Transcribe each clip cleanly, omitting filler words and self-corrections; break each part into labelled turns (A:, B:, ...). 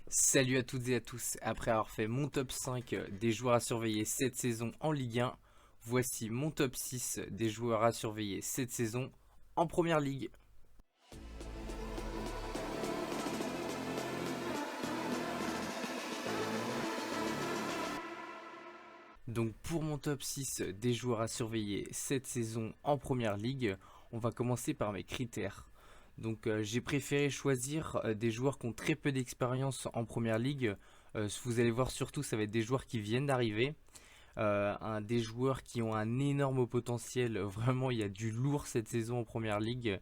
A: Salut à toutes et à tous, après avoir fait mon top 5 des joueurs à surveiller cette saison en Ligue 1, voici mon top 6 des joueurs à surveiller cette saison en Première Ligue. Donc pour mon top 6 des joueurs à surveiller cette saison en Première Ligue, on va commencer par mes critères. Donc j'ai préféré choisir des joueurs qui ont très peu d'expérience en Première Ligue. Vous allez voir surtout ça va être des joueurs qui viennent d'arriver. Des joueurs qui ont un énorme potentiel. Vraiment, il y a du lourd cette saison en Première Ligue.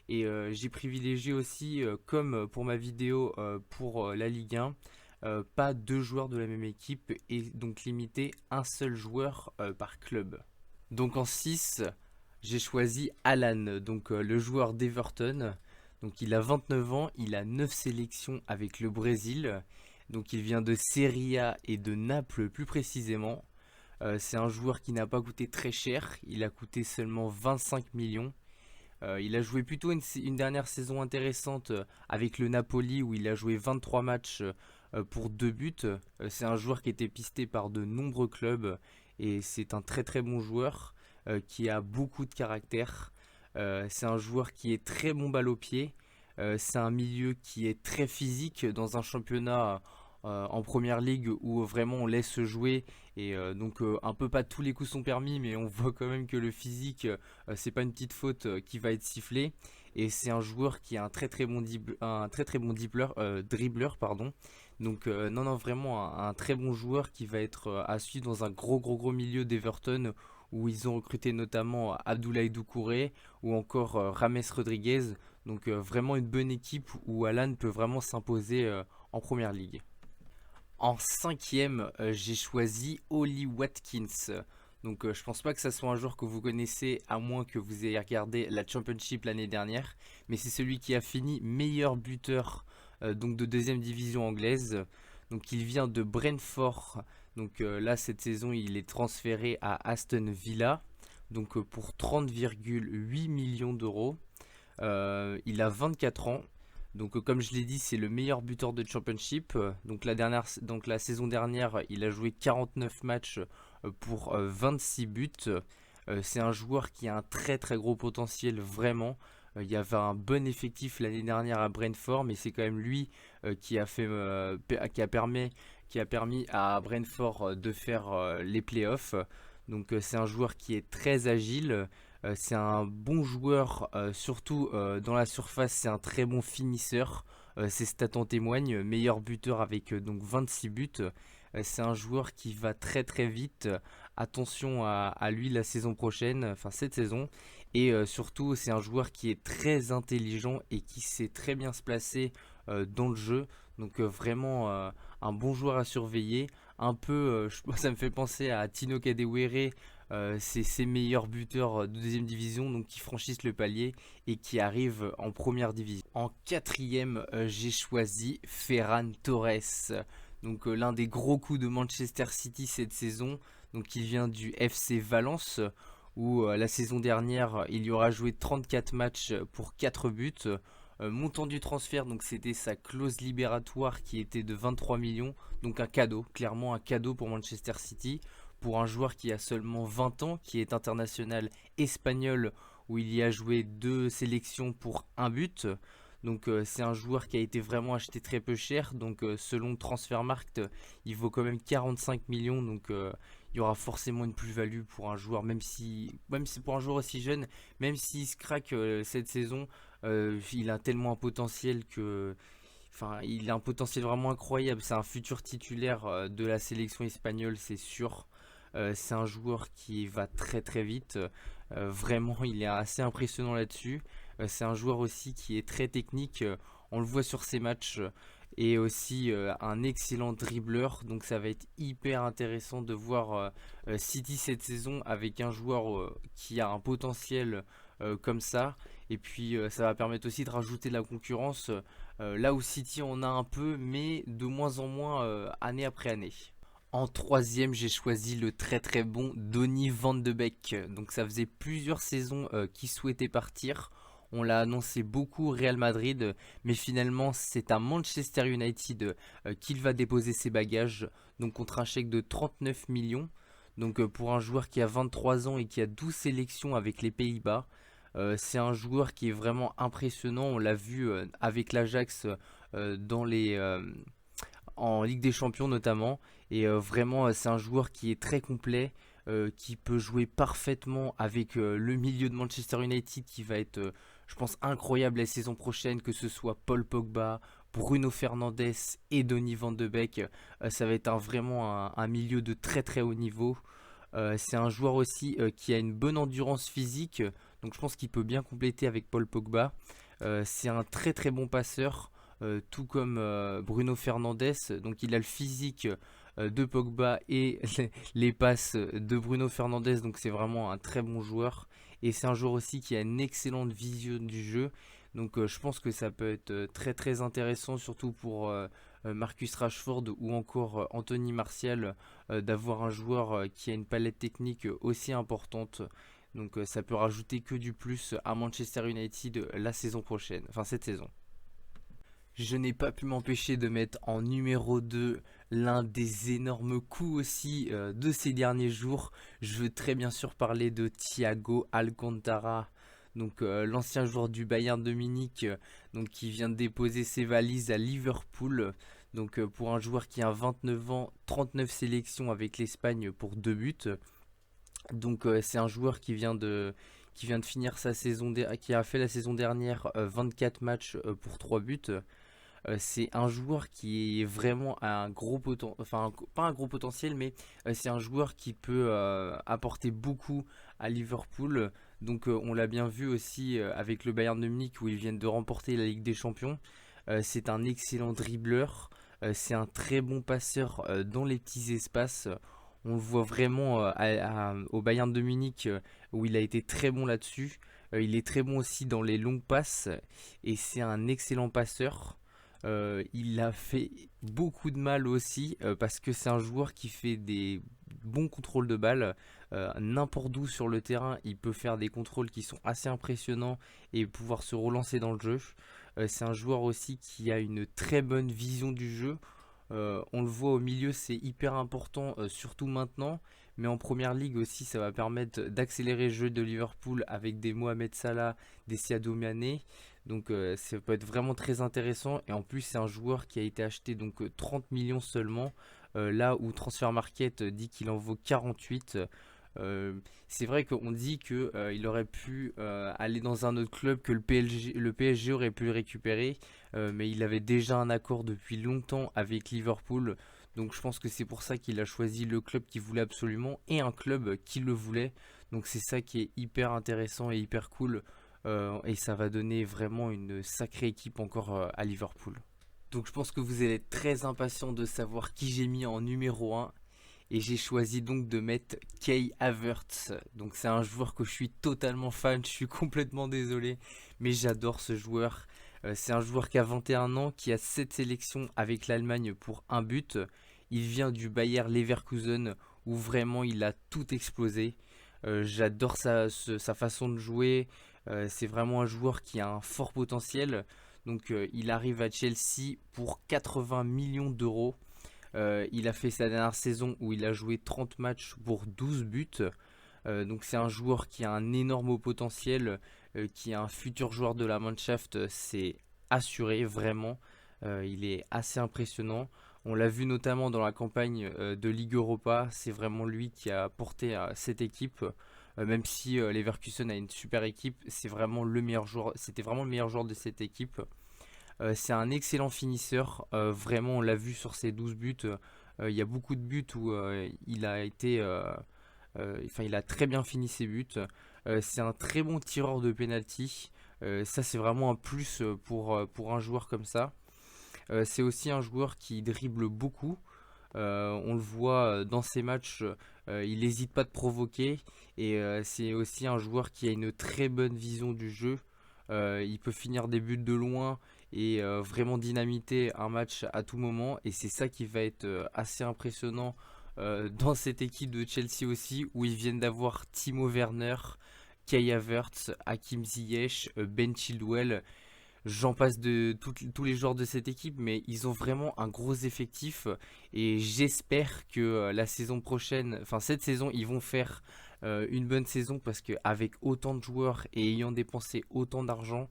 A: Et j'ai privilégié aussi, comme pour ma vidéo pour la Ligue 1, pas deux joueurs de la même équipe et donc limiter un seul joueur par club. Donc en 6, j'ai choisi Alan, donc le joueur d'Everton. Donc il a 29 ans, il a 9 sélections avec le Brésil. Donc il vient de Serie A et de Naples plus précisément. C'est un joueur qui n'a pas coûté très cher, il a coûté seulement 25 millions. Il a joué plutôt une dernière saison intéressante avec le Napoli où il a joué 23 matchs pour 2 buts. C'est un joueur qui était pisté par de nombreux clubs et c'est un très très bon joueur qui a beaucoup de caractère. C'est un joueur qui est très bon balle au pied. C'est un milieu qui est très physique dans un championnat en première ligue où vraiment on laisse jouer et un peu pas tous les coups sont permis mais on voit quand même que le physique c'est pas une petite faute qui va être sifflée et c'est un joueur qui a un très très bon dribbleur pardon. Donc non vraiment un très bon joueur qui va être à suivre dans un gros milieu d'Everton où ils ont recruté notamment Abdoulaye Doucouré ou encore Rames Rodriguez. Donc vraiment une bonne équipe où Alan peut vraiment s'imposer en première ligue. En cinquième, j'ai choisi Oli Watkins. Donc je pense pas que ça soit un joueur que vous connaissez à moins que vous ayez regardé la Championship l'année dernière, mais c'est celui qui a fini meilleur buteur donc de deuxième division anglaise. Donc il vient de Brentford. Donc là cette saison il est transféré à Aston Villa. Donc pour 30,8 millions d'euros. Il a 24 ans. Donc comme je l'ai dit, c'est le meilleur buteur de Championship. Donc la saison dernière, il a joué 49 matchs pour 26 buts. C'est un joueur qui a un très très gros potentiel vraiment. Il y avait un bon effectif l'année dernière à Brentford, mais c'est quand même lui qui a fait qui a permis à Brentford de faire les playoffs. Donc c'est un joueur qui est très agile. C'est un bon joueur, surtout dans la surface, c'est un très bon finisseur. Ses stats en témoignent, meilleur buteur avec donc 26 buts. C'est un joueur qui va très très vite. Attention à lui la saison prochaine, enfin cette saison. Et surtout, c'est un joueur qui est très intelligent et qui sait très bien se placer dans le jeu. Donc vraiment un bon joueur à surveiller. Un peu, ça me fait penser à Tino Kadewere, c'est ses meilleurs buteurs de deuxième division, donc qui franchissent le palier et qui arrivent en première division. En quatrième, j'ai choisi Ferran Torres. Donc l'un des gros coups de Manchester City cette saison. Donc il vient du FC Valence où la saison dernière il y aura joué 34 matchs pour 4 buts. Montant du transfert, donc c'était sa clause libératoire qui était de 23 millions, donc un cadeau, clairement un cadeau pour Manchester City, pour un joueur qui a seulement 20 ans, qui est international espagnol, où il y a joué 2 sélections pour un but. Donc c'est un joueur qui a été vraiment acheté très peu cher, donc selon Transfermarkt, il vaut quand même 45 millions, donc il y aura forcément une plus-value pour un joueur, même si pour un joueur aussi jeune, même s'il se craque cette saison, il a tellement un potentiel que. Enfin, il a un potentiel vraiment incroyable. C'est un futur titulaire de la sélection espagnole, c'est sûr. C'est un joueur qui va très très vite. Vraiment, il est assez impressionnant là-dessus. C'est un joueur aussi qui est très technique. On le voit sur ses matchs. Et aussi un excellent dribbleur. Donc ça va être hyper intéressant de voir City cette saison avec un joueur qui a un potentiel comme ça. Et puis ça va permettre aussi de rajouter de la concurrence là où City en a un peu, mais de moins en moins année après année. En troisième, j'ai choisi le très très bon Donny van de Beek. Donc ça faisait plusieurs saisons qu'il souhaitait partir. On l'a annoncé beaucoup Real Madrid, mais finalement c'est à Manchester United qu'il va déposer ses bagages, donc contre un chèque de 39 millions. Donc pour un joueur qui a 23 ans et qui a 12 sélections avec les Pays-Bas, c'est un joueur qui est vraiment impressionnant. On l'a vu avec l'Ajax dans en Ligue des Champions notamment. Et vraiment, c'est un joueur qui est très complet, qui peut jouer parfaitement avec le milieu de Manchester United qui va être, je pense, incroyable la saison prochaine, que ce soit Paul Pogba, Bruno Fernandes et Donny van de Beek. Ça va être vraiment un milieu de très très haut niveau. C'est un joueur aussi qui a une bonne endurance physique, donc je pense qu'il peut bien compléter avec Paul Pogba. C'est un très très bon passeur, tout comme Bruno Fernandes. Donc il a le physique de Pogba et les passes de Bruno Fernandes, donc c'est vraiment un très bon joueur. Et c'est un joueur aussi qui a une excellente vision du jeu. Donc je pense que ça peut être très très intéressant, surtout pour Marcus Rashford ou encore Anthony Martial, d'avoir un joueur qui a une palette technique aussi importante. Donc ça peut rajouter que du plus à Manchester United la saison prochaine, enfin cette saison. Je n'ai pas pu m'empêcher de mettre en numéro 2 l'un des énormes coups aussi de ces derniers jours. Je veux très bien sûr parler de Thiago Alcantara, donc l'ancien joueur du Bayern de Munich, donc qui vient de déposer ses valises à Liverpool. Donc pour un joueur qui a 29 ans, 39 sélections avec l'Espagne pour 2 buts. Donc c'est un joueur qui vient de finir sa qui a fait la saison dernière 24 matchs pour 3 buts. C'est un joueur qui est vraiment un gros potentiel, enfin pas un gros potentiel, mais c'est un joueur qui peut apporter beaucoup à Liverpool. Donc on l'a bien vu aussi avec le Bayern de Munich où ils viennent de remporter la Ligue des Champions. C'est un excellent dribbleur, c'est un très bon passeur dans les petits espaces. On le voit vraiment au Bayern de Munich où il a été très bon là-dessus. Il est très bon aussi dans les longues passes et c'est un excellent passeur. Il a fait beaucoup de mal aussi parce que c'est un joueur qui fait des bons contrôles de balle. N'importe où sur le terrain, il peut faire des contrôles qui sont assez impressionnants et pouvoir se relancer dans le jeu. C'est un joueur aussi qui a une très bonne vision du jeu. On le voit au milieu, c'est hyper important, surtout maintenant. Mais en première ligue aussi, ça va permettre d'accélérer le jeu de Liverpool avec des Mohamed Salah, des Sadio Mané. Donc ça peut être vraiment très intéressant. Et en plus, c'est un joueur qui a été acheté donc 30 millions seulement. Là où Transfer Market dit qu'il en vaut 48. Euh, c'est vrai qu'on dit que il aurait pu aller dans un autre club, que le PSG aurait pu le récupérer, mais il avait déjà un accord depuis longtemps avec Liverpool. Donc je pense que c'est pour ça qu'il a choisi le club qu'il voulait absolument et un club qui le voulait. Donc c'est ça qui est hyper intéressant et hyper cool. Et ça va donner vraiment une sacrée équipe encore à Liverpool. Donc je pense que vous allez être très impatient de savoir qui j'ai mis en numéro 1. Et j'ai choisi donc de mettre Kai Havertz. Donc c'est un joueur que je suis totalement fan, je suis complètement désolé, mais j'adore ce joueur. C'est un joueur qui a 21 ans, qui a 7 sélections avec l'Allemagne pour un but. Il vient du Bayer Leverkusen où vraiment il a tout explosé. J'adore sa façon de jouer. C'est vraiment un joueur qui a un fort potentiel. Donc il arrive à Chelsea pour 80 millions d'euros. Il a fait sa dernière saison où il a joué 30 matchs pour 12 buts. Donc c'est un joueur qui a un énorme potentiel, qui est un futur joueur de la Mannschaft, c'est assuré vraiment. Il est assez impressionnant. On l'a vu notamment dans la campagne de Ligue Europa, c'est vraiment lui qui a porté cette équipe. Même si Leverkusen a une super équipe, c'est vraiment le meilleur joueur, c'était vraiment le meilleur joueur de cette équipe. C'est un excellent finisseur, vraiment on l'a vu sur ses 12 buts. Il y a beaucoup de buts où il a été, enfin il a très bien fini ses buts. C'est un très bon tireur de penalty. Ça c'est vraiment un plus pour un joueur comme ça. C'est aussi un joueur qui dribble beaucoup. On le voit dans ses matchs, il n'hésite pas de provoquer. Et c'est aussi un joueur qui a une très bonne vision du jeu. Il peut finir des buts de loin et vraiment dynamiter un match à tout moment. Et c'est ça qui va être assez impressionnant dans cette équipe de Chelsea aussi, où ils viennent d'avoir Timo Werner, Kai Havertz, Hakim Ziyech, Ben Chilwell. J'en passe de tous les joueurs de cette équipe, mais ils ont vraiment un gros effectif et j'espère que la saison prochaine, enfin cette saison, ils vont faire une bonne saison parce qu'avec autant de joueurs et ayant dépensé autant d'argent,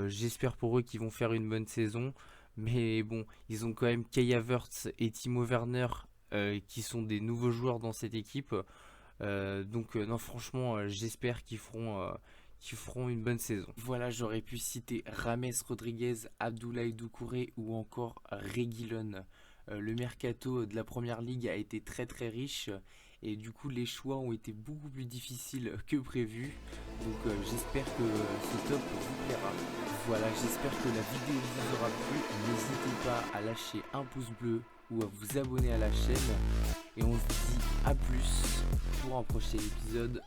A: j'espère pour eux qu'ils vont faire une bonne saison. Mais bon, ils ont quand même Kai Havertz et Timo Werner qui sont des nouveaux joueurs dans cette équipe. Donc non, franchement, j'espère qu'ils feront une bonne saison. Voilà, j'aurais pu citer Rames Rodriguez, Abdoulaye Doucouré ou encore Reguilon. Le mercato de la première ligue a été très très riche et du coup les choix ont été beaucoup plus difficiles que prévu. Donc j'espère que ce top vous plaira. Voilà, j'espère que la vidéo vous aura plu. N'hésitez pas à lâcher un pouce bleu ou à vous abonner à la chaîne. Et on se dit à plus pour un prochain épisode.